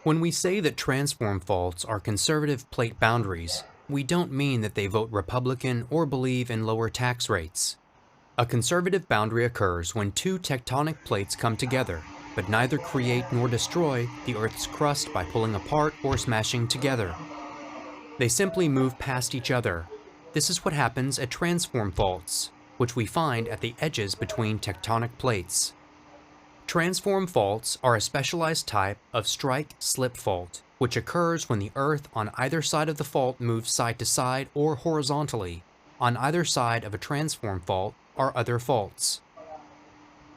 When we say that transform faults are conservative plate boundaries, we don't mean that they vote Republican or believe in lower tax rates. A conservative boundary occurs when two tectonic plates come together, but neither create nor destroy the Earth's crust by pulling apart or smashing together. They simply move past each other. This is what happens at transform faults, which we find at the edges between tectonic plates. Transform faults are a specialized type of strike-slip fault, which occurs when the Earth on either side of the fault moves side to side or horizontally. On either side of a transform fault are other faults.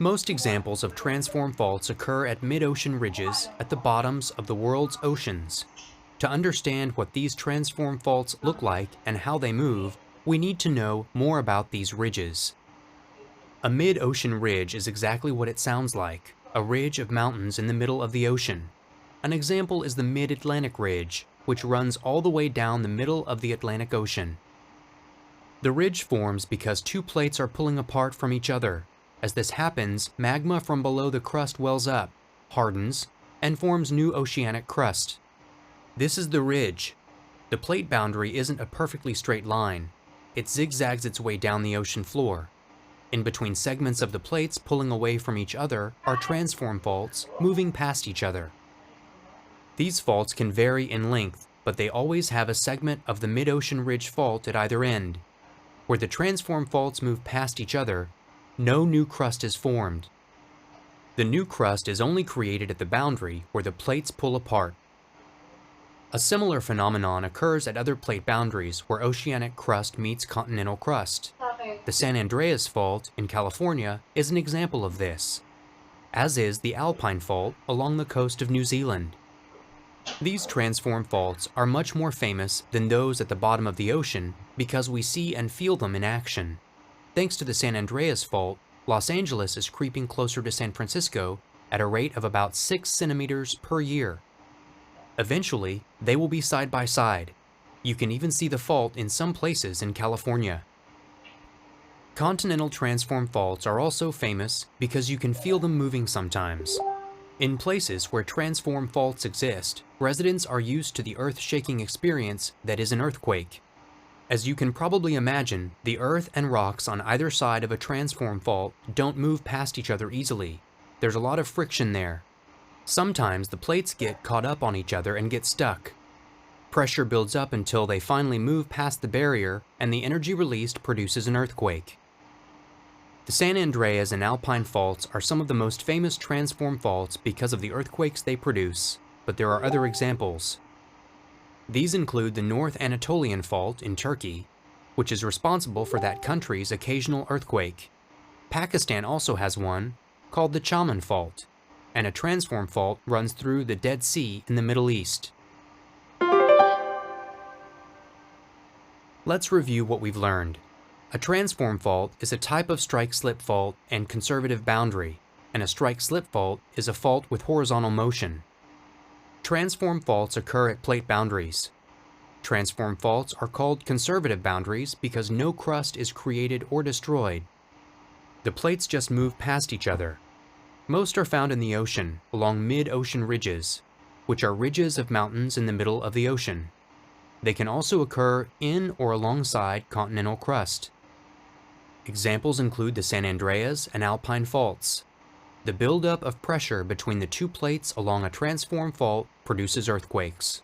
Most examples of transform faults occur at mid-ocean ridges at the bottoms of the world's oceans. To understand what these transform faults look like and how they move, we need to know more about these ridges. A mid-ocean ridge is exactly what it sounds like, a ridge of mountains in the middle of the ocean. An example is the Mid-Atlantic Ridge, which runs all the way down the middle of the Atlantic Ocean. The ridge forms because two plates are pulling apart from each other. As this happens, magma from below the crust wells up, hardens, and forms new oceanic crust. This is the ridge. The plate boundary isn't a perfectly straight line. It zigzags its way down the ocean floor. In between segments of the plates pulling away from each other are transform faults moving past each other. These faults can vary in length, but they always have a segment of the mid-ocean ridge fault at either end. Where the transform faults move past each other, no new crust is formed. The new crust is only created at the boundary where the plates pull apart. A similar phenomenon occurs at other plate boundaries where oceanic crust meets continental crust. The San Andreas Fault in California is an example of this, as is the Alpine Fault along the coast of New Zealand. These transform faults are much more famous than those at the bottom of the ocean because we see and feel them in action. Thanks to the San Andreas Fault, Los Angeles is creeping closer to San Francisco at a rate of about 6 centimeters per year. Eventually, they will be side by side. You can even see the fault in some places in California. Continental transform faults are also famous because you can feel them moving sometimes. In places where transform faults exist, residents are used to the earth-shaking experience that is an earthquake. As you can probably imagine, the earth and rocks on either side of a transform fault don't move past each other easily. There's a lot of friction there. Sometimes the plates get caught up on each other and get stuck. Pressure builds up until they finally move past the barrier, and the energy released produces an earthquake. The San Andreas and Alpine faults are some of the most famous transform faults because of the earthquakes they produce, but there are other examples. These include the North Anatolian Fault in Turkey, which is responsible for that country's occasional earthquake. Pakistan also has one, called the Chaman Fault, and a transform fault runs through the Dead Sea in the Middle East. Let's review what we've learned. A transform fault is a type of strike-slip fault and conservative boundary, and a strike-slip fault is a fault with horizontal motion. Transform faults occur at plate boundaries. Transform faults are called conservative boundaries because no crust is created or destroyed. The plates just move past each other. Most are found in the ocean, along mid-ocean ridges, which are ridges of mountains in the middle of the ocean. They can also occur in or alongside continental crust. Examples include the San Andreas and Alpine faults. The buildup of pressure between the two plates along a transform fault produces earthquakes.